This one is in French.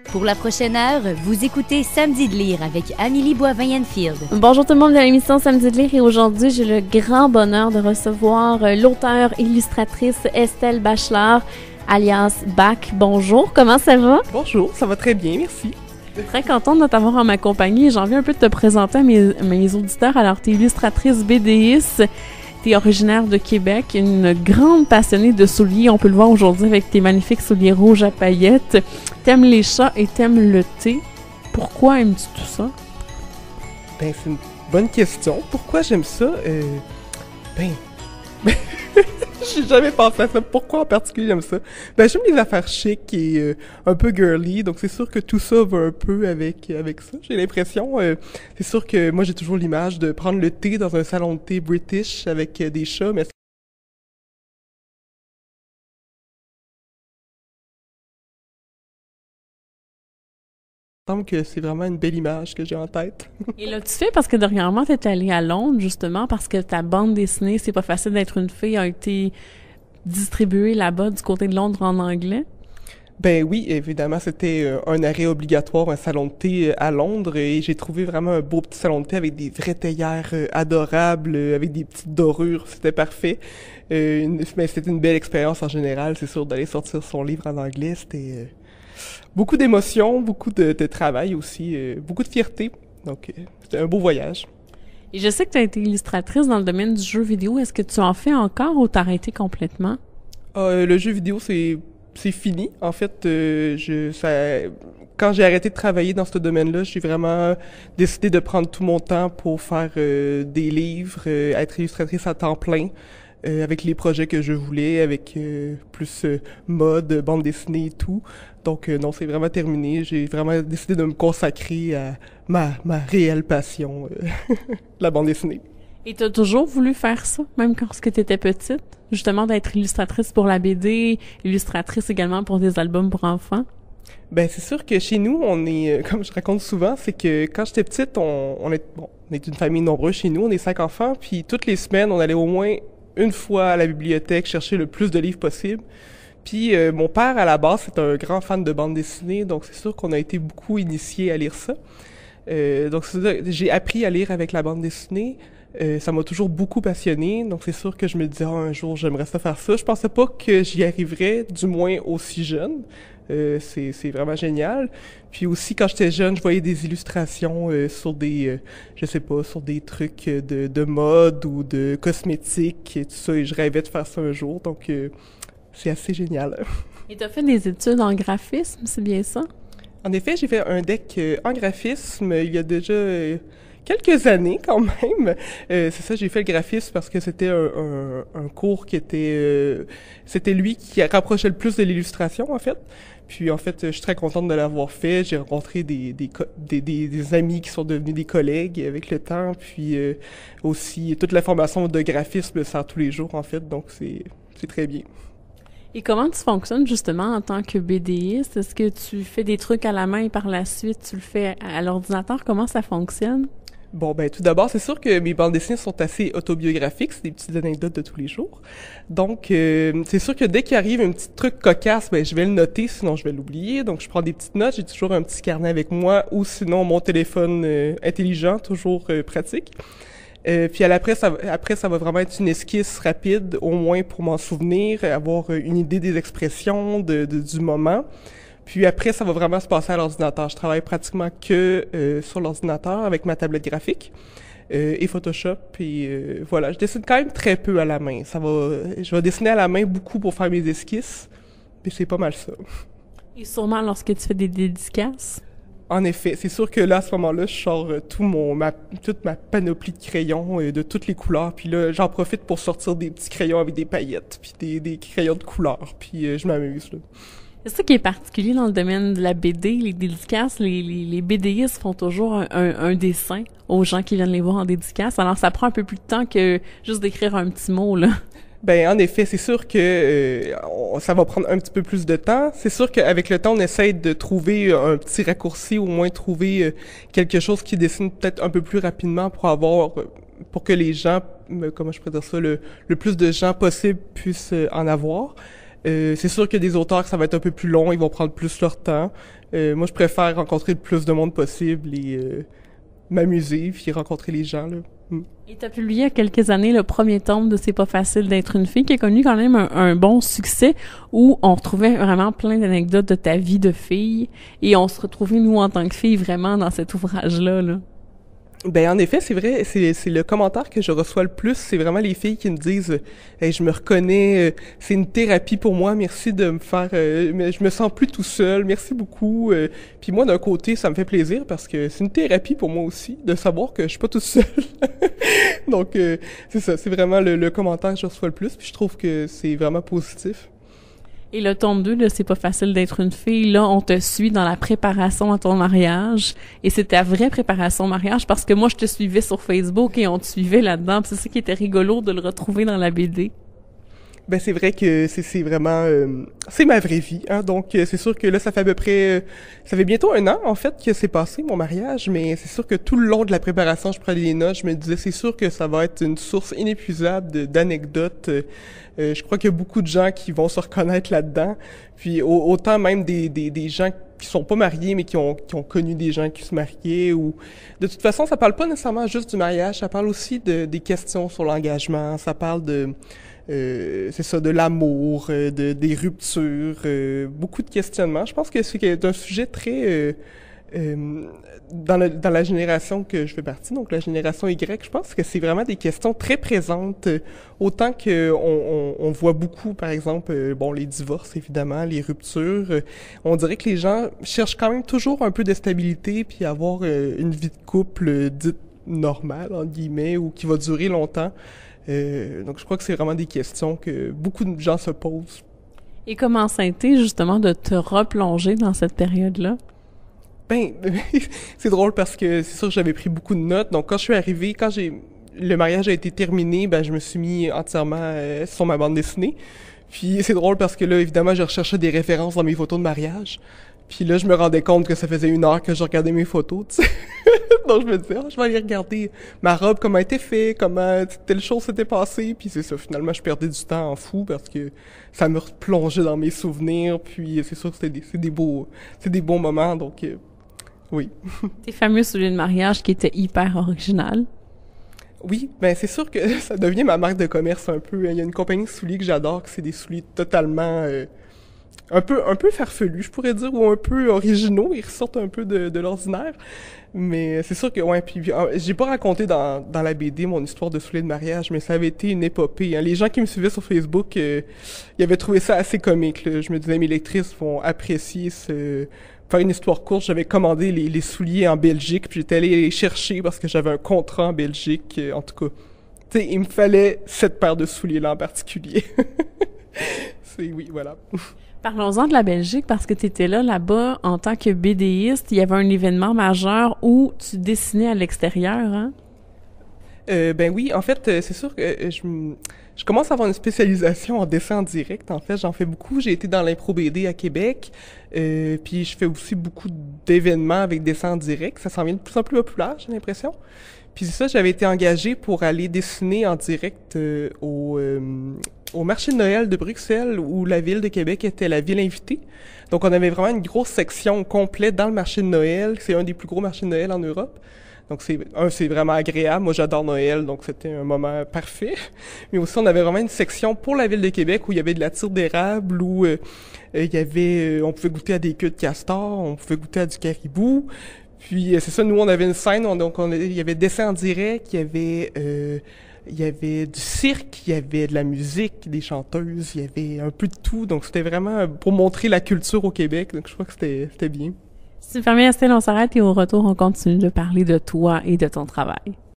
Pour la prochaine heure, vous écoutez Samedi de lire avec Amélie Boivin-Enfield. Bonjour tout le monde de l'émission Samedi de lire et aujourd'hui, j'ai le grand bonheur de recevoir l'auteure illustratrice Estelle Bachelard, alias Bac. Bonjour, comment ça va? Bonjour, ça va très bien, merci. Très contente de t'avoir en ma compagnie. J'ai envie un peu de te présenter à mes auditeurs. Alors, t'es illustratrice BDiste, t'es originaire de Québec, une grande passionnée de souliers. On peut le voir aujourd'hui avec tes magnifiques souliers rouges à paillettes. T'aimes les chats et t'aimes le thé. Pourquoi aimes-tu tout ça? Ben, c'est une bonne question. Pourquoi j'aime ça? J'ai jamais pensé à ça. Pourquoi en particulier j'aime ça? Ben, j'aime les affaires chic et un peu girly, donc c'est sûr que tout ça va un peu avec ça. J'ai l'impression, c'est sûr que moi j'ai toujours l'image de prendre le thé dans un salon de thé british avec des chats, mais il me semble que c'est vraiment une belle image que j'ai en tête. Et là, tu fais parce que dernièrement, t'es allée à Londres, justement, parce que ta bande dessinée, C'est pas facile d'être une fille, a été distribuée là-bas, du côté de Londres, en anglais. Ben oui, évidemment, c'était un arrêt obligatoire, un salon de thé à Londres, et j'ai trouvé vraiment un beau petit salon de thé avec des vraies théières adorables, avec des petites dorures, c'était parfait. Mais c'était une belle expérience en général, c'est sûr, d'aller sortir son livre en anglais, c'était beaucoup d'émotions, beaucoup de travail aussi, beaucoup de fierté, donc c'était un beau voyage. Et je sais que tu as été illustratrice dans le domaine du jeu vidéo. Est-ce que tu en fais encore ou t'as arrêté complètement? Le jeu vidéo, c'est fini. En fait, quand j'ai arrêté de travailler dans ce domaine-là, j'ai vraiment décidé de prendre tout mon temps pour faire des livres, être illustratrice à temps plein, avec les projets que je voulais, avec plus mode, bande dessinée et tout. Donc non, c'est vraiment terminé. J'ai vraiment décidé de me consacrer à ma réelle passion, la bande dessinée. Et t'as toujours voulu faire ça, même quand tu étais petite? Justement, d'être illustratrice pour la BD, illustratrice également pour des albums pour enfants? Ben, c'est sûr que chez nous, on est, comme je raconte souvent, c'est que quand j'étais petite, on est une famille nombreuse chez nous, on est 5 enfants, puis toutes les semaines, on allait au moins une fois à la bibliothèque chercher le plus de livres possible. Puis mon père, à la base, c'est un grand fan de bande dessinée, donc c'est sûr qu'on a été beaucoup initiés à lire ça. Donc j'ai appris à lire avec la bande dessinée. Ça m'a toujours beaucoup passionné, donc c'est sûr que je me disais un jour j'aimerais ça faire ça. Je pensais pas que j'y arriverais, du moins aussi jeune. C'est vraiment génial. Puis aussi quand j'étais jeune, je voyais des illustrations sur des sur des trucs de mode ou de cosmétiques et tout ça, et je rêvais de faire ça un jour. Donc c'est assez génial. Et t'as fait des études en graphisme, c'est bien ça? En effet, j'ai fait un deck en graphisme il y a déjà quelques années quand même. C'est ça, j'ai fait le graphisme parce que c'était un cours qui était... c'était lui qui rapprochait le plus de l'illustration, en fait. Puis, en fait, je suis très contente de l'avoir fait. J'ai rencontré des amis qui sont devenus des collègues avec le temps. Puis, aussi, toute la formation de graphisme sert tous les jours, en fait. Donc, c'est très bien. Et comment tu fonctionnes justement en tant que BDiste? Est-ce que tu fais des trucs à la main et par la suite tu le fais à l'ordinateur? Comment ça fonctionne? Bon, ben tout d'abord, c'est sûr que mes bandes dessinées sont assez autobiographiques, c'est des petites anecdotes de tous les jours. Donc, c'est sûr que dès qu'il arrive un petit truc cocasse, ben je vais le noter, sinon je vais l'oublier. Donc, je prends des petites notes, j'ai toujours un petit carnet avec moi, ou sinon mon téléphone intelligent, toujours pratique. Puis après, ça va vraiment être une esquisse rapide, au moins pour m'en souvenir, avoir une idée des expressions du moment. Puis après, ça va vraiment se passer à l'ordinateur. Je travaille pratiquement que sur l'ordinateur avec ma tablette graphique et Photoshop. Et voilà, je dessine quand même très peu à la main. Je vais dessiner à la main beaucoup pour faire mes esquisses, mais c'est pas mal ça. Et sûrement lorsque tu fais des dédicaces? En effet, c'est sûr que là, à ce moment-là, je sors toute ma panoplie de crayons de toutes les couleurs. Puis là, j'en profite pour sortir des petits crayons avec des paillettes, puis des crayons de couleur. Puis je m'amuse, là. C'est ça qui est particulier dans le domaine de la BD, les dédicaces. Les BDistes font toujours un dessin aux gens qui viennent les voir en dédicace. Alors, ça prend un peu plus de temps que juste d'écrire un petit mot, là. Ben, en effet, c'est sûr que ça va prendre un petit peu plus de temps. C'est sûr qu'avec le temps, on essaie de trouver un petit raccourci, au moins trouver quelque chose qui dessine peut-être un peu plus rapidement pour que les gens, comment je pourrais dire ça, le plus de gens possible puissent en avoir. C'est sûr qu'il y a des auteurs que ça va être un peu plus long, ils vont prendre plus leur temps. Moi, je préfère rencontrer le plus de monde possible et m'amuser, puis rencontrer les gens, là. Et t'as publié il y a quelques années le premier tome de C'est pas facile d'être une fille, qui a connu quand même un bon succès, où on retrouvait vraiment plein d'anecdotes de ta vie de fille, et on se retrouvait, nous, en tant que filles, vraiment dans cet ouvrage-là, là. Ben en effet, c'est vrai, c'est le commentaire que je reçois le plus, c'est vraiment les filles qui me disent hey, je me reconnais, c'est une thérapie pour moi, merci de me faire je me sens plus tout seul, merci beaucoup. Puis moi d'un côté, ça me fait plaisir parce que c'est une thérapie pour moi aussi de savoir que je suis pas tout seul. Donc c'est ça, c'est vraiment le commentaire que je reçois le plus, puis je trouve que c'est vraiment positif. Et le tome 2, là, c'est pas facile d'être une fille. Là, on te suit dans la préparation à ton mariage. Et c'est ta vraie préparation au mariage parce que moi, je te suivais sur Facebook et on te suivait là-dedans. Puis c'est ça qui était rigolo de le retrouver dans la BD. Ben c'est vrai que c'est vraiment c'est ma vraie vie, hein. Donc c'est sûr que là ça fait à peu près ça fait bientôt 1 an en fait que c'est passé mon mariage, mais c'est sûr que tout le long de la préparation je prenais des notes, je me disais c'est sûr que ça va être une source inépuisable d'anecdotes. Je crois qu'il y a beaucoup de gens qui vont se reconnaître là-dedans, puis autant même des gens qui sont pas mariés mais qui ont connu des gens qui se mariaient, ou de toute façon ça parle pas nécessairement juste du mariage, ça parle aussi des questions sur l'engagement, ça parle c'est ça, de l'amour, des ruptures, beaucoup de questionnements. Je pense que c'est un sujet très dans la génération que je fais partie, donc la génération Y. Je pense que c'est vraiment des questions très présentes, autant que on voit beaucoup, par exemple, les divorces évidemment, les ruptures. On dirait que les gens cherchent quand même toujours un peu de stabilité, puis avoir une vie de couple dite normale entre guillemets, ou qui va durer longtemps. Donc je crois que c'est vraiment des questions que beaucoup de gens se posent. Et comment ça a été justement de te replonger dans cette période-là? Ben, c'est drôle parce que c'est sûr que j'avais pris beaucoup de notes. Donc quand je suis arrivée, le mariage a été terminé, ben je me suis mis entièrement sur ma bande dessinée. Puis c'est drôle parce que là, évidemment, je recherchais des références dans mes photos de mariage. Puis là, je me rendais compte que ça faisait 1 heure que je regardais mes photos, tu sais. Donc, je me disais, je vais aller regarder ma robe, comment elle était faite, comment telle chose s'était passée. Puis c'est ça, finalement, je perdais du temps en fou parce que ça me replongeait dans mes souvenirs. Puis c'est sûr que c'est des bons moments, donc oui. Tes fameux souliers de mariage qui étaient hyper originales. Oui, ben c'est sûr que ça devient ma marque de commerce un peu. Il y a une compagnie de souliers que j'adore, que c'est des souliers totalement un peu farfelus, je pourrais dire, ou un peu originaux, ils ressortent un peu de l'ordinaire. Mais c'est sûr que puis j'ai pas raconté dans la BD mon histoire de souliers de mariage, mais ça avait été une épopée, hein. Les gens qui me suivaient sur Facebook, ils avaient trouvé ça assez comique, là. Je me disais mes lectrices vont apprécier faire une histoire courte, j'avais commandé les souliers en Belgique, puis j'étais allé les chercher parce que j'avais un contrat en Belgique, en tout cas. Tu sais, il me fallait cette paire de souliers-là en particulier. Oui, voilà. Parlons-en de la Belgique, parce que tu étais là-bas, en tant que BDiste. Il y avait un événement majeur où tu dessinais à l'extérieur, hein? Ben oui, en fait, c'est sûr que je commence à avoir une spécialisation en dessin en direct. En fait, j'en fais beaucoup. J'ai été dans l'impro BD à Québec, puis je fais aussi beaucoup d'événements avec dessin en direct. Ça s'en vient de plus en plus populaire, j'ai l'impression. Puis c'est ça, j'avais été engagée pour aller dessiner en direct au marché de Noël de Bruxelles, où la ville de Québec était la ville invitée. Donc on avait vraiment une grosse section complète dans le marché de Noël. C'est un des plus gros marchés de Noël en Europe. Donc c'est vraiment agréable. Moi j'adore Noël, donc c'était un moment parfait. Mais aussi on avait vraiment une section pour la ville de Québec où il y avait de la tire d'érable, où il y avait on pouvait goûter à des queues de castor, on pouvait goûter à du caribou. Puis c'est ça, nous on avait une scène, donc il y avait dessin en direct, il y avait du cirque, il y avait de la musique, des chanteuses, il y avait un peu de tout. Donc c'était vraiment pour montrer la culture au Québec. Donc je crois que c'était bien. Si tu me permets, Estelle, on s'arrête et au retour, on continue de parler de toi et de ton travail.